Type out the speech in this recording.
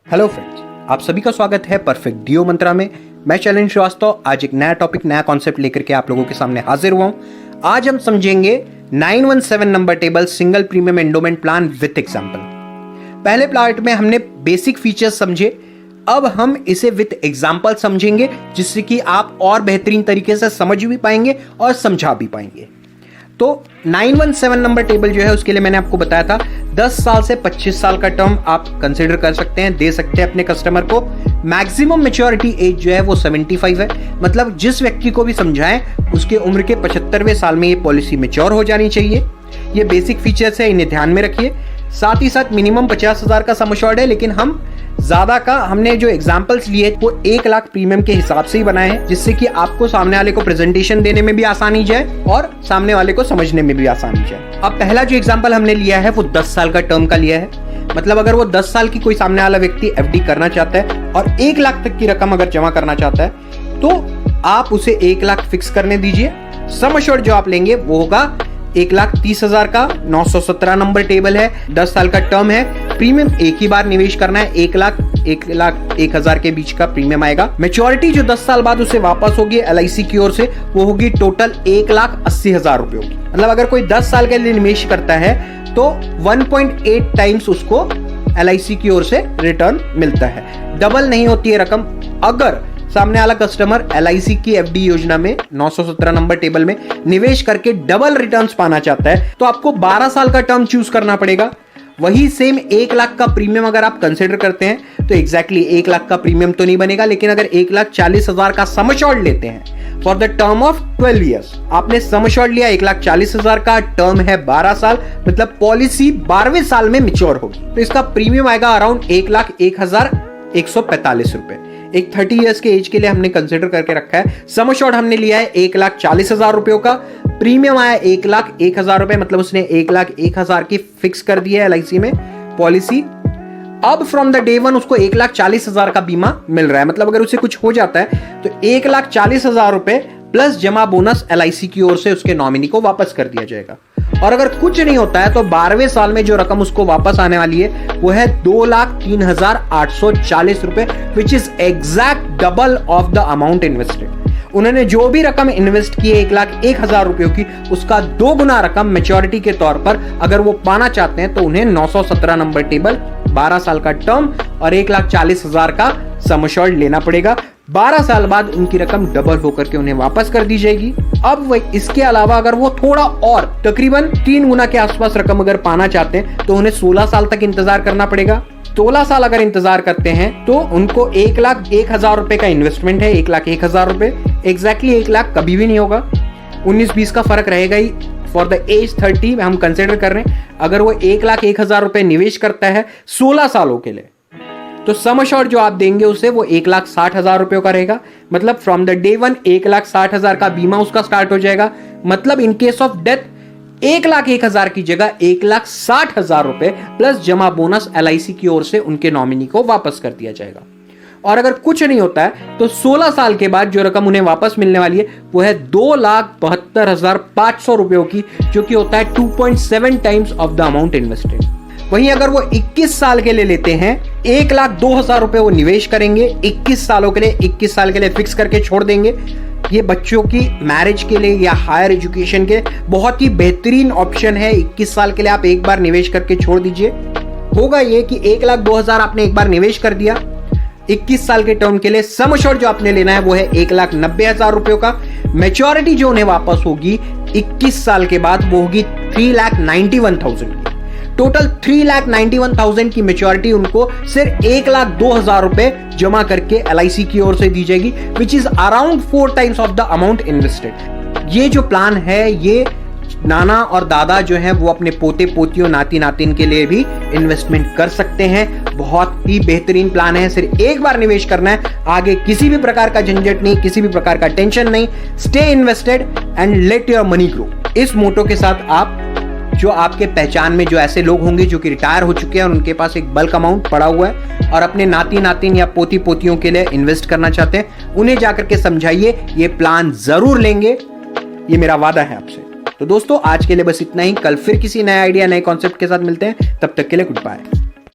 Hello friends, आप सभी का स्वागत है परफेक्ट डीओ मंत्रा में। मैं शैलेंद्र श्रीवास्तव आज एक नया टॉपिक, नया कॉन्सेप्ट लेकर के आप लोगों के सामने हाजिर हुआ हूं। आज हम समझेंगे 917 number table single premium endowment plan with example. पहले पार्ट में हमने बेसिक फीचर्स समझे, अब हम इसे विथ एग्जांपल समझेंगे, जिससे कि आप और बेहतरीन तरीके से समझ भी पाएंगे और समझा भी पाएंगे। तो 917 नंबर टेबल जो है उसके लिए मैंने आपको बताया था 10 साल से 25 साल का टर्म आप कंसिडर कर सकते हैं, दे सकते हैं अपने कस्टमर को। मैक्सिमम मैच्योरिटी एज जो है वो 75 है, मतलब जिस व्यक्ति को भी समझाएं उसके उम्र के 75वें साल में ये पॉलिसी मैच्योर हो जानी चाहिए। ये बेसिक फीचर्स है, इन्हें ध्यान में रखिए। साथ ही साथ मिनिमम 50,000 का सम एश्योर्ड है, लेकिन हम ज्यादा का हमने जो एग्जांपल्स लिए वो 1 लाख प्रीमियम के हिसाब से ही बनाए हैं, जिससे कि आपको सामने वाले को प्रेजेंटेशन देने में भी आसानी जाए और सामने वाले को समझने में भी आसानी जाए। अब पहला जो एग्जांपल हमने लिया है वो 10 साल का टर्म का लिया है। मतलब अगर वो 10 साल की कोई सामने वाला व्यक्ति एफडी करना चाहता है और 1 लाख तक की रकम अगर जमा करना चाहता है तो आप उसे 1 लाख फिक्स करने दीजिए। सम एश्योर्ड जो आप लेंगे वो होगा 1,30,000 का। 917 नंबर टेबल है, 10 साल का टर्म है। प्रीमियम एक ही बार निवेश करना है, 1,01,000 के बीच का प्रीमियम आएगा। मैच्योरिटी जो 10 साल बाद उसे वापस होगी एलआईसी की ओर से, वो होगी टोटल 1,80,000 रुपए होगी। मतलब अगर कोई 10 साल के लिए निवेश करता है तो 1.8 टाइम्स उसको एलआईसी की ओर से रिटर्न मिलता है। डबल नहीं होती है रकम। अगर सामने वाला कस्टमर एलआईसी की एफडी योजना में 917 नंबर टेबल में निवेश करके डबल रिटर्न्स पाना चाहता है तो आपको 12 साल का टर्म चूज करना पड़ेगा। वही सेम 1 लाख का प्रीमियम अगर आप कंसिडर करते हैं तो एग्जैक्टली 1 लाख का प्रीमियम तो नहीं बनेगा, लेकिन अगर 1,40,000 का सम एश्योर्ड लेते हैं for the term of 12 years, आपने सम एश्योर्ड लिया 1,40,000 का, टर्म है 12 साल, मतलब पॉलिसी 12वें साल में मैच्योर होगी, तो इसका प्रीमियम आएगा अराउंड 1,01,145 रुपए। एक 30 इयर्स के एज के लिए हमने कंसिडर करके रखा है। सम एश्योर्ड हमने लिया है 1,40,000 रुपयों का, प्रीमियम आया 1,01,000 रुपए, मतलब उसने 1,01,000 की फिक्स कर दी है एलआईसी में पॉलिसी। अब फ्रॉम द डे वन उसको 1,40,000 का बीमा मिल रहा है। मतलब अगर उसे कुछ हो जाता है तो 1,40,000 रुपए प्लस जमा बोनस एलआईसी की ओर से उसके नॉमिनी को वापस कर दिया जाएगा। और अगर कुछ नहीं होता है तो 12वें साल में जो रकम उसको वापस आने वाली है वो है 2,03,840 रुपए, which is exact double of the amount invested. उन्होंने जो भी रकम इन्वेस्ट की है 1,01,000 रुपयों की, उसका 2 गुना रकम मैच्योरिटी के तौर पर अगर वो पाना चाहते हैं तो उन्हें 917 नंबर टेबल, 12 साल का टर्म और 1,40,000 का सम एश्योर्ड लेना पड़ेगा। 12 साल बाद उनकी रकम डबल होकर के उन्हें वापस कर दी जाएगी। अब वह इसके अलावा अगर वो थोड़ा और तकरीबन 3 गुना के आसपास रकम अगर पाना चाहते हैं तो उन्हें 16 साल तक इंतजार करना पड़ेगा। 16 साल अगर इंतजार करते हैं तो उनको 1,01,000 रुपए का इन्वेस्टमेंट है, 1,01,000 रुपए। एग्जैक्टली 1 लाख कभी भी नहीं होगा, 19-20 का फर्क रहेगा ही। फॉर द एज 30 हम कंसिडर कर रहे हैं, अगर वो 1,01,000 रुपए निवेश करता है 16 सालों के लिए तो सम एश्योर्ड जो आप देंगे उसे वो 1,60,000 रुपयों का रहेगा। मतलब फ्रॉम द डे वन 1,60,000 का बीमा उसका स्टार्ट हो जाएगा। मतलब इन केस ऑफ डेथ 1,01,000 की जगह 1,60,000 रुपए प्लस जमा बोनस एलआईसी की ओर से उनके नॉमिनी को वापस कर दिया जाएगा। और अगर कुछ नहीं होता है तो 16 साल के बाद जो रकम उन्हें वापस मिलने वाली है वो है 2,72,500 रुपयों की, जो कि होता है 2.7 times of the amount invested. वहीं अगर वो 21 साल के लिए लेते हैं, 1,02,000 रुपए वो निवेश करेंगे 21 सालों के लिए, 21 साल के लिए फिक्स करके छोड़ देंगे। ये बच्चों की मैरिज के लिए या हायर एजुकेशन के बहुत ही बेहतरीन ऑप्शन है। 21 साल के लिए आप एक बार निवेश करके छोड़ दीजिए। होगा ये कि 1,02,000 आपने एक बार निवेश कर दिया 21 साल के टर्म के लिए। सम एश्योर्ड जो आपने लेना है वो है 1,90,000 रुपयों का। मैच्योरिटी जो उन्हें वापस होगी 21 साल के बाद वो होगी 3,91,000 की। टोटल 3,91,000 की मैच्योरिटी उनको सिर्फ 1,02,000 रुपए जमा करके एलआईसी की ओर से दी जाएगी, which is around 4 times of the amount invested. ये जो प्लान है ये नाना और दादा जो है वो अपने पोते पोतियों नाती नातिन के लिए भी इन्वेस्टमेंट कर सकते हैं। बहुत ही बेहतरीन प्लान है। सिर्फ एक बार निवेश करना है, आगे किसी भी प्रकार का झंझट नहीं, किसी भी प्रकार का टेंशन नहीं। Stay invested and let your money grow. इस मोटो के साथ आप जो आपके पहचान में जो ऐसे लोग होंगे जो कि रिटायर हो चुके हैं और उनके पास एक बल्क अमाउंट पड़ा हुआ है और अपने नाती नातिन या पोती पोतियों के लिए इन्वेस्ट करना चाहते हैं, उन्हें जाकर के समझाइए ये प्लान जरूर लेंगे, ये मेरा वादा है आपसे। तो दोस्तों आज के लिए बस इतना ही। कल फिर किसी नए आइडिया, नए कॉन्सेप्ट के साथ मिलते हैं। तब तक के लिए गुड बाय।